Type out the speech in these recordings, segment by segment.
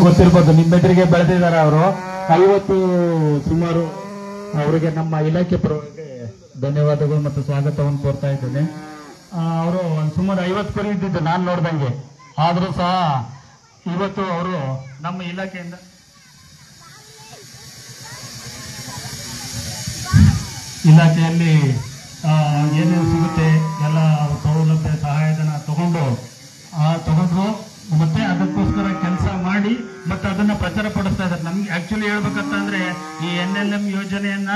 ಗೊತ್ತಿರ್ಬೋದು, ನಿಮ್ಮೆದುರಿಗೆ ಬೆಳೆದಿದ್ದಾರೆ ಅವರು. 50 ಸುಮಾರು ಅವರಿಗೆ ನಮ್ಮ ಇಲಾಖೆ ಪರವಾಗಿ ಧನ್ಯವಾದಗಳು ಮತ್ತು ಸ್ವಾಗತವನ್ನು ಕೋರ್ತಾ ಇದ್ದೇನೆ. ಅವರು ಸುಮಾರು 50 ಕುರಿ ಇದ್ದಿದ್ದು ನಾನು ನೋಡ್ದಂಗೆ. ಆದರೂ ಸಹ ಇವತ್ತು ಅವರು ನಮ್ಮ ಇಲಾಖೆಯಿಂದ ಇಲಾಖೆಯಲ್ಲಿ ಏನೇನು ಸಿಗುತ್ತೆ ಎಲ್ಲ ಸೌಲಭ್ಯ ಸಹಾಯಧನ ತಗೊಂಡ್ರು ಮತ್ತೆ ಅದಕ್ಕೋಸ್ಕರ ಕೆಲಸ ಮಾಡಿ ಮತ್ತೆ ಅದನ್ನ ಪ್ರಚಾರ ಪಡಿಸ್ತಾ ಇದ್ದಾರೆ. ನಮ್ಗೆ ಆಕ್ಚುಲಿ ಹೇಳ್ಬೇಕಂತಂದ್ರೆ ಈ NLM ಯೋಜನೆಯನ್ನ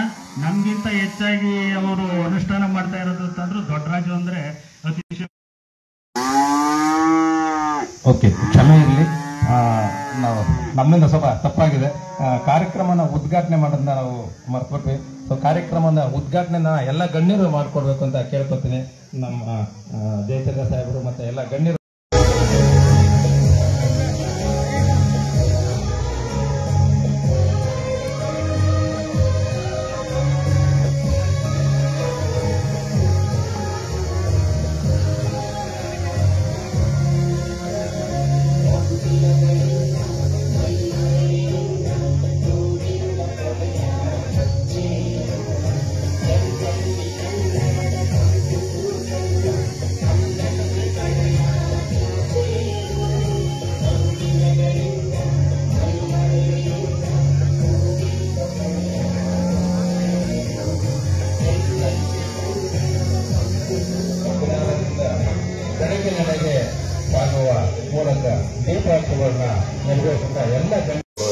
ನಮ್ಗಿಂತ ಹೆಚ್ಚಾಗಿ ಅವರು ಅನುಷ್ಠಾನ ಮಾಡ್ತಾ ಇರೋದು ಅಂತಂದ್ರೆ ದೊಡ್ಡರಾಜು ಅಂದ್ರೆ ಅತಿ ಓಕೆ, ಕ್ಷಮೆ ಇರಲಿ, ನಾವು ನಮ್ಮಿಂದ ಸ್ವಲ್ಪ ತಪ್ಪಾಗಿದೆ. ಕಾರ್ಯಕ್ರಮನ ಉದ್ಘಾಟನೆ ಮಾಡೋದನ್ನ ನಾವು ಮರ್ತ್ಬಿಟ್ವಿ. ಸೊ ಕಾರ್ಯಕ್ರಮದ ಉದ್ಘಾಟನೆನ ಎಲ್ಲ ಗಣ್ಯರು ಮಾಡ್ಕೊಡ್ಬೇಕು ಅಂತ ಕೇಳ್ಕೊತೀನಿ. ನಮ್ಮ ಜಯಚಂದ್ರ ಸಾಹೇಬರು ಮತ್ತೆ ಎಲ್ಲ ಗಣ್ಯರು.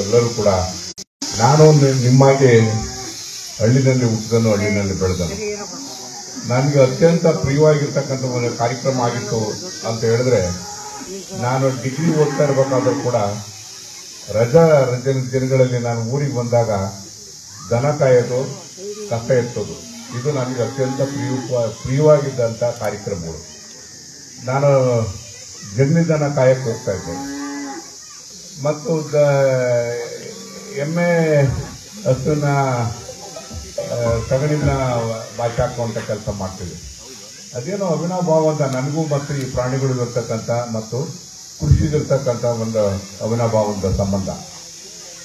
ಎಲ್ಲರೂ ಕೂಡ ನಾನು ನಿಮ್ಮಾಗೆ ಹಳ್ಳಿನಲ್ಲಿ ಹುಟ್ಟಿದನು, ಹಳ್ಳಿನಲ್ಲಿ ಬೆಳೆದನು. ನನಗೆ ಅತ್ಯಂತ ಪ್ರಿಯವಾಗಿರ್ತಕ್ಕಂಥ ಒಂದು ಕಾರ್ಯಕ್ರಮ ಆಗಿತ್ತು ಅಂತ ಹೇಳಿದ್ರೆ, ನಾನು ಡಿಗ್ರಿ ಓದ್ತಾ ಇರಬೇಕಾದ್ರೂ ಕೂಡ ರಜಾ ದಿನಗಳಲ್ಲಿ ನಾನು ಊರಿಗೆ ಬಂದಾಗ ದನ ಕಾಯೋದು, ಕಸ ಎತ್ತೋದು, ಇದು ನನಗೆ ಅತ್ಯಂತ ಪ್ರಿಯವಾಗಿದ್ದಂಥ ಕಾರ್ಯಕ್ರಮಗಳು. ನಾನು ಜಗಲಿ ದನ ಕಾಯಕ್ಕೆ ಹೋಗ್ತಾ ಇದ್ದೆ ಮತ್ತು ಎಮ್ಮೆ ಹಸುವಿನ ಸಗಣಿನ ಬಾಚಿ ಹಾಕುವಂಥ ಕೆಲಸ ಮಾಡ್ತೀವಿ. ಅದೇನೋ ಅವಿನಾಭಾವ ಅಂತ ನನಗೂ ಮತ್ತು ಈ ಪ್ರಾಣಿಗಳಿಗಿರ್ತಕ್ಕಂಥ ಮತ್ತು ಕೃಷಿಗಿರ್ತಕ್ಕಂಥ ಒಂದು ಅವಿನಾಭಾವದ ಸಂಬಂಧ.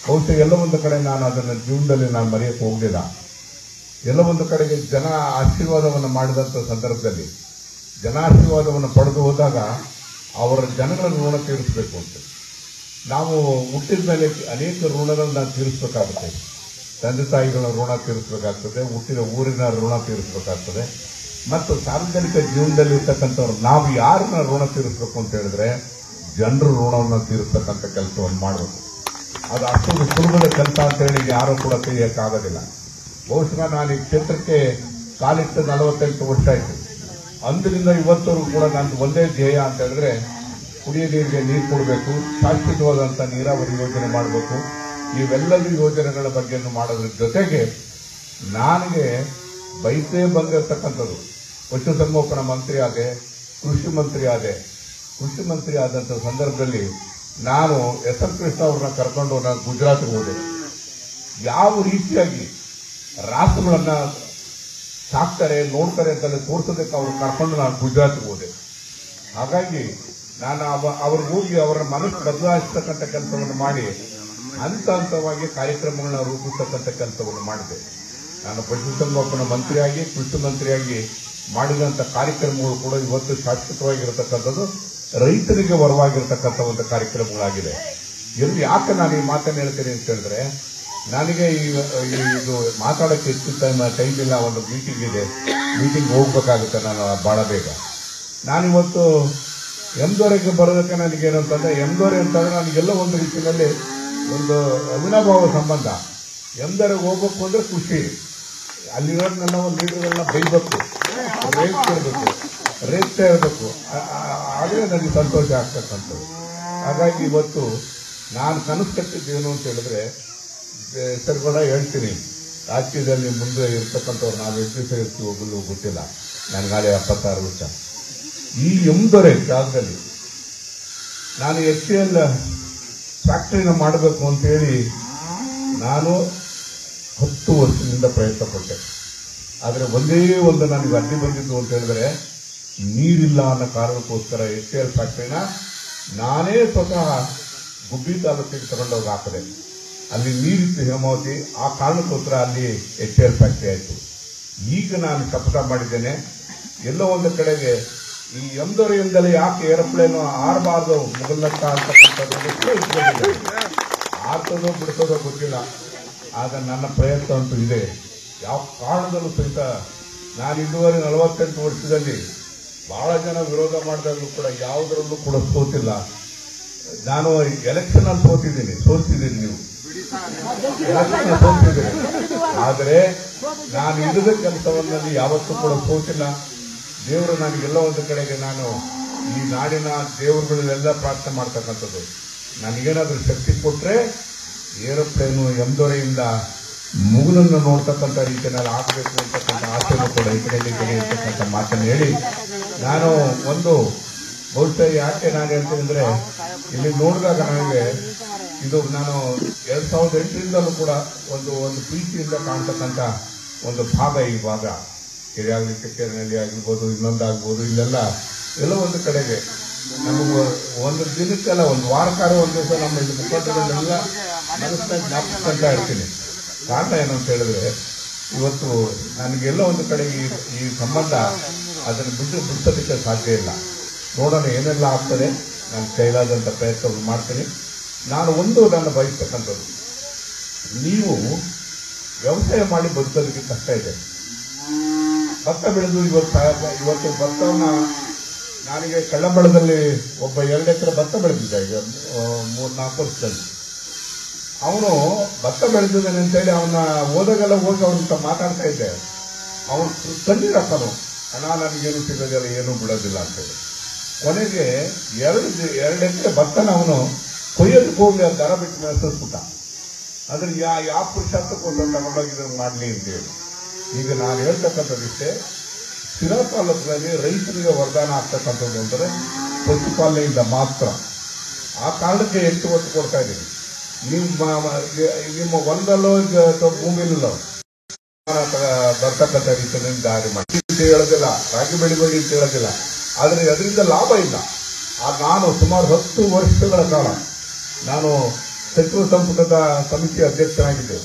ಬಹುಶಃ ಎಲ್ಲ ಒಂದು ಕಡೆ ನಾನು ಅದನ್ನು ಜೀವನದಲ್ಲಿ ನಾನು ಮರೆಯಕ್ಕೆ ಹೋಗಲಿಲ್ಲ. ಎಲ್ಲ ಒಂದು ಕಡೆಗೆ ಜನ ಆಶೀರ್ವಾದವನ್ನು ಮಾಡಿದಂಥ ಸಂದರ್ಭದಲ್ಲಿ ಜನಾಶೀರ್ವಾದವನ್ನು ಪಡೆದು ಹೋದಾಗ ಅವರ ಜನಗಳ ಋಣ ತೀರಿಸಬೇಕು ಅಂತ ನಾವು ಹುಟ್ಟಿದ ಮೇಲೆ ಅನೇಕ ಋಣಗಳನ್ನು ನಾವು ತೀರಿಸಬೇಕಾಗುತ್ತೆ. ತಂದೆ ತಾಯಿಗಳ ಋಣ ತೀರಿಸಬೇಕಾಗ್ತದೆ, ಹುಟ್ಟಿದ ಊರಿನ ಋಣ ತೀರಿಸಬೇಕಾಗ್ತದೆ ಮತ್ತು ಸಾರ್ವಜನಿಕ ಜೀವನದಲ್ಲಿ ಇರ್ತಕ್ಕಂಥವ್ರು ನಾವು ಯಾರನ್ನ ಋಣ ತೀರಿಸಬೇಕು ಅಂತ ಹೇಳಿದ್ರೆ ಜನರ ಋಣವನ್ನು ತೀರಿಸ್ತಕ್ಕಂಥ ಕೆಲಸವನ್ನು ಮಾಡಬೇಕು. ಅದು ಅಷ್ಟೊಂದು ಸುಲಭದ ಕೆಲಸ ಅಂತ ಹೇಳಿ ಯಾರೂ ಕೂಡ ತೆಗೆಯೋಕ್ಕಾಗೋದಿಲ್ಲ. ಬಹುಶಃ ನಾನು ಈ ಕ್ಷೇತ್ರಕ್ಕೆ ಕಾಲಿಟ್ಟು 48 ವರ್ಷ ಆಯಿತು. ಅಂದಿನಿಂದ ಇವತ್ತವರೆಗೂ ಕೂಡ ನಂದು ಒಂದೇ ಧ್ಯೇಯ ಅಂತ ಹೇಳಿದ್ರೆ ಕುಡಿಯ ನೀರಿಗೆ ನೀರು ಕೊಡಬೇಕು, ಶಾಶ್ವತವಾದಂಥ ನೀರಾವರಿ ಯೋಜನೆ ಮಾಡಬೇಕು. ಇವೆಲ್ಲದೂ ಯೋಜನೆಗಳ ಬಗ್ಗೆ ಮಾಡೋದ್ರ ಜೊತೆಗೆ ನನಗೆ ಬಯಸೇ ಬಂದಿರತಕ್ಕಂಥದ್ದು ಪಶುಸಂಗೋಪನಾ ಮಂತ್ರಿ ಆದೆ, ಕೃಷಿ ಮಂತ್ರಿ ಆದಂಥ ಸಂದರ್ಭದಲ್ಲಿ ನಾನು SL ಕೃಷ್ಣ ಅವ್ರನ್ನ ಕರ್ಕೊಂಡು ನಾನು ಗುಜರಾತ್ಗೆ ಹೋದೆ. ಯಾವ ರೀತಿಯಾಗಿ ರಾಸುಗಳನ್ನ ಸಾಕ್ತಾರೆ ನೋಡ್ತಾರೆ ಅಂತಲೇ ತೋರಿಸೋದಕ್ಕೆ ಅವ್ರು ಕರ್ಕೊಂಡು ನಾನು ಗುಜರಾತ್ಗೆ ಹೋದೆ. ಹಾಗಾಗಿ ನಾನು ಅವ್ರಿಗೆ ಹೋಗಿ ಅವರ ಮನಸ್ಸು ಬದಲಾಯಿಸ್ತಕ್ಕಂಥ ಕೆಲಸವನ್ನು ಮಾಡಿ ಹಂತ ಹಂತವಾಗಿ ಕಾರ್ಯಕ್ರಮಗಳನ್ನ ರೂಪಿಸ್ತಕ್ಕಂಥ ಕೆಲಸವನ್ನು ಮಾಡಿದೆ. ನಾನು ಪಶುಸಂಗೋಪನಾ ಮಂತ್ರಿಯಾಗಿ ಕೃಷಿ ಮಂತ್ರಿಯಾಗಿ ಮಾಡಿದಂಥ ಕಾರ್ಯಕ್ರಮಗಳು ಕೂಡ ಇವತ್ತು ಶಾಶ್ವತವಾಗಿರತಕ್ಕಂಥದ್ದು ರೈತರಿಗೆ ವರವಾಗಿರತಕ್ಕಂಥ ಒಂದು ಕಾರ್ಯಕ್ರಮಗಳಾಗಿದೆ. ಎಲ್ಲಿ ಯಾಕೆ ನಾನು ಈ ಮಾತನ್ನು ಹೇಳ್ತೇನೆ ಅಂತ ಹೇಳಿದ್ರೆ, ನನಗೆ ಇದು ಮಾತಾಡೋಕ್ಕೆ ಹೆಚ್ಚು ಟೈಮ್ ಇಲ್ಲ. ಒಂದು ಮೀಟಿಂಗ್ ಹೋಗ್ಬೇಕಾಗುತ್ತೆ ನಾನು ಬಹಳ ಬೇಗ. ನಾನಿವತ್ತು ಎಮ್ದೋರೆಗೆ ಬರೋದಕ್ಕೆ ನನಗೇನು ಅಂತಂದ್ರೆ, ಎಮ್ದೋರೆ ಅಂತಂದ್ರೆ ನನಗೆಲ್ಲ ಒಂದು ರೀತಿಯಲ್ಲಿ ಒಂದು ಅವಿನಾಭಾವ ಸಂಬಂಧ. ಎಮ್ದೋರೆಗೆ ಹೋಗ್ಬೇಕು ಅಂದ್ರೆ ಖುಷಿ. ಅಲ್ಲಿರೋದನ್ನೆಲ್ಲ ಒಂದು ಲೀಡರ್ಗಳನ್ನ ಬೈಬೇಕು, ರೇಗ್ತಾ ಇರಬೇಕು, ಆದರೆ ನನಗೆ ಸಂತೋಷ ಆಗ್ತಕ್ಕಂಥದ್ದು. ಹಾಗಾಗಿ ಇವತ್ತು ನಾನು ಕನಸು ಕಟ್ಟಿದ್ದೇನು ಅಂತ ಹೇಳಿದ್ರೆ, ಸರ್ ಕೂಡ ಹೇಳ್ತೀನಿ, ರಾಜಕೀಯದಲ್ಲಿ ಮುಂದೆ ಇರ್ತಕ್ಕಂಥವ್ರು ನಾವು ಎಷ್ಟು ದಿವಸ ಇರ್ತೀವಿ ಹೋಗಲು ಗೊತ್ತಿಲ್ಲ. ನನಗಾಲೆ 76 ವರ್ಷ. ಈ ಎಮ್ದೊರೆ ಜಾಗದಲ್ಲಿ ನಾನು HCL ಫ್ಯಾಕ್ಟರಿನ ಮಾಡಬೇಕು ಅಂತೇಳಿ ನಾನು 10 ವರ್ಷದಿಂದ ಪ್ರಯತ್ನ ಪಟ್ಟೆ. ಆದರೆ ಒಂದೇ ಒಂದು ನನಗೆ ಅಡ್ಡಿ ಬಂದಿದ್ದು ಅಂತ ಹೇಳಿದ್ರೆ, ನೀರಿಲ್ಲ ಅನ್ನೋ ಕಾರಣಕ್ಕೋಸ್ಕರ HCL ಫ್ಯಾಕ್ಟರಿನ ನಾನೇ ಸ್ವತಃ ಗುಬ್ಬಿ ತಾಲೂಕಿಗೆ ತಗೊಂಡೋಗಿ ಹಾಕಿದೆ. ಅಲ್ಲಿ ನೀರಿತ್ತು ಹೇಮಾವತಿ, ಆ ಕಾರಣಕ್ಕೋಸ್ಕರ ಅಲ್ಲಿ HCL ಫ್ಯಾಕ್ಟರಿ ಆಯಿತು. ಈಗ ನಾನು ಶಪಥ ಮಾಡಿದ್ದೇನೆ, ಎಲ್ಲೋ ಒಂದು ಕಡೆಗೆ ಈ ಎಂದೊರೆಯಿಂದಲೇ ಯಾಕೆ ಏರೋಪ್ಲೇನು ಆರಬಾರ್ದು ಮುಗಲ್ನತ್ತ ಅಂತಕ್ಕಂಥದ್ದು ಆರ್ತದೋ ಬಿಡ್ತದೋ ಗೊತ್ತಿಲ್ಲ. ಆಗ ನನ್ನ ಪ್ರಯತ್ನ ಅಂತೂ ಇದೆ. ಯಾವ ಕಾರಣದಲ್ಲೂ ಸಹಿತ ನಾನು ಇದುವರೆ 48 ವರ್ಷದಲ್ಲಿ ಬಹಳ ಜನ ವಿರೋಧ ಮಾಡಿದಾಗಲೂ ಕೂಡ ಯಾವುದರಲ್ಲೂ ಕೂಡ ಸೋತಿಲ್ಲ. ನಾನು ಎಲೆಕ್ಷನ್ ಅಲ್ಲಿ ಸೋಲ್ತಿದ್ದೀನಿ ನೀವು ಎಲೆಕ್ಷನ್ ಸೋಲ್ತಿದ್ದೀನಿ. ಆದರೆ ನಾನು ಇಲ್ಲದ ಕೆಲಸವನ್ನಲ್ಲಿ ಯಾವತ್ತೂ ಕೂಡ ಸೋತಿಲ್ಲ. ದೇವರು ನನಗೆಲ್ಲ ಒಂದು ಕಡೆಗೆ ನಾನು ಈ ನಾಡಿನ ದೇವರುಗಳನ್ನೆಲ್ಲ ಪ್ರಾರ್ಥನೆ ಮಾಡ್ತಕ್ಕಂಥದ್ದು. ನನಗೇನಾದ್ರೂ ಶಕ್ತಿ ಕೊಟ್ಟರೆ ಏರೋಪ್ಲೇನು ಎಂದೊರೆಯಿಂದ ಮುಗುಲನ್ನು ನೋಡ್ತಕ್ಕಂಥ ರೀತಿಯಲ್ಲಿ ಆಗಬೇಕು ಅಂತಕ್ಕಂಥ ಆಸೆನೂ ಕೂಡ ಈ ಕಡೆ ಇರ್ತಕ್ಕಂಥ ಮಾತನ್ನು ಹೇಳಿ ನಾನು ಒಂದು ಬಹುಶಃ ಯಾಕೆ ನಾನು ಹೇಳ್ತೀನಿ ಅಂದ್ರೆ, ಇಲ್ಲಿ ನೋಡಿದಾಗ ನನಗೆ ಇದು ನಾನು 2008ರಿಂದಲೂ ಕೂಡ ಒಂದು ಪ್ರೀತಿಯಿಂದ ಕಾಣ್ತಕ್ಕಂಥ ಒಂದು ಭಾಗ. ಈ ಭಾಗ ಕೆರೆಯಾಗಲಿ ಕೆರೆಯಲ್ಲಿ ಆಗಿರ್ಬೋದು, ಇನ್ನೊಂದಾಗ್ಬೋದು, ಇಲ್ಲೆಲ್ಲ ಎಲ್ಲೋ ಒಂದು ಕಡೆಗೆ ನಮಗೂ ಒಂದು ದಿನಕ್ಕೆಲ್ಲ ಒಂದು ವಾರಕ್ಕಾರ ಒಂದು ದಿವಸ ನಮ್ಮ ಇದು ಮುಖಂಡರನ್ನೆಲ್ಲ ಮನಸ್ಸಿನಾಗ ಜ್ಞಾಪಿಸ್ಕೊಂತ ಇರ್ತೀನಿ. ಕಾರಣ ಏನು ಅಂತ ಹೇಳಿದ್ರೆ, ಇವತ್ತು ನನಗೆಲ್ಲ ಒಂದು ಕಡೆ ಈ ಸಂಬಂಧ ಅದನ್ನು ಬಿಡಿಸೋದಕ್ಕೆ ಸಾಧ್ಯ ಇಲ್ಲ. ನೋಡೋಣ ಏನೆಲ್ಲ ಆಗ್ತದೆ. ನಾನು ಕೈಲಾದಂಥ ಪ್ರಯತ್ನವನ್ನು ಮಾಡ್ತೀನಿ. ನಾನು ನನ್ನ ಬಯಸ್ತಕ್ಕಂಥದ್ದು, ನೀವು ವ್ಯವಸಾಯ ಮಾಡಿ ಬದುಕೋದಕ್ಕೆ ಕಷ್ಟ ಇದೆ. ಭತ್ತ ಬೆಳೆದು ಇವತ್ತು ಭತ್ತವನ್ನ ನನಗೆ ಕಳ್ಳಂಬಳದಲ್ಲಿ ಒಬ್ಬ 2 ಎಕರೆ ಭತ್ತ ಬೆಳೆದಿದ್ದ ಈಗ 3-4 ವರ್ಷದಲ್ಲಿ. ಅವನು ಭತ್ತ ಬೆಳೆದಿದ್ದಾನೆ ಅಂತೇಳಿ ಅವನ ಓದಾಗೆಲ್ಲ ಹೋಗಿ ಅವನ ಮಾತಾಡ್ತಾ ಇದ್ದೆ. ಅವನು ಕಣ್ಣೀರು ಹಾಕೋನು, ಹಣ ನನಗೇನು ಸಿಗೋದಿಲ್ಲ, ಏನೂ ಬಿಡೋದಿಲ್ಲ ಅಂತೇಳಿ. ಕೊನೆಗೆ 2 ಎಕರೆ ಭತ್ತನ ಅವನು ಕೊಯ್ಯೋದಕ್ಕೆ ಹೋಗಿ ದರ ಬಿಟ್ಟು ಮೆರೆಸಿಸ್ಬಿಟ್ಟ. ಅಂದ್ರೆ ಯಾವ ಪುರುಷಾರ್ಥಕ್ಕೋಸ್ಕರ ತಗೊಂಡೋಗಿದ್ದನ್ನು ಮಾಡಲಿ ಅಂತೇಳಿ. ಈಗ ನಾನು ಹೇಳ್ತಕ್ಕಂಥದ್ದಿಷ್ಟೇ, ಶಿರಾ ತಾಲೂಕಿನಲ್ಲಿ ರೈತರಿಗೆ ವರದಾನ ಆಗ್ತಕ್ಕಂಥದ್ದು ಅಂದರೆ ಪಶುಪಾಲನೆಯಿಂದ ಮಾತ್ರ. ಆ ಕಾರಣಕ್ಕೆ ಹೆಚ್ಚು ಒತ್ತು ಕೊಡ್ತಾ ಇದ್ದೀನಿ. ನಿಮ್ಮ ಹೊಲದಲ್ಲೋ ಭೂಮಿಯಲ್ಲೋ ಬರ್ತಕ್ಕಂಥ ರೀತಿಯಲ್ಲಿ ದಾರಿ ಮಾಡಿ ಅಂತ ಹೇಳೋದಿಲ್ಲ, ರಾಗಿ ಬೆಳಿಬೇಡಿ ಅಂತ ಹೇಳೋದಿಲ್ಲ. ಆದರೆ ಅದರಿಂದ ಲಾಭ ಇಲ್ಲ. ನಾನು ಸುಮಾರು 10 ವರ್ಷಗಳ ಕಾಲ ನಾನು ಸಚಿವ ಸಂಪುಟದ ಸಮಿತಿ ಅಧ್ಯಕ್ಷನಾಗಿದ್ದೆ.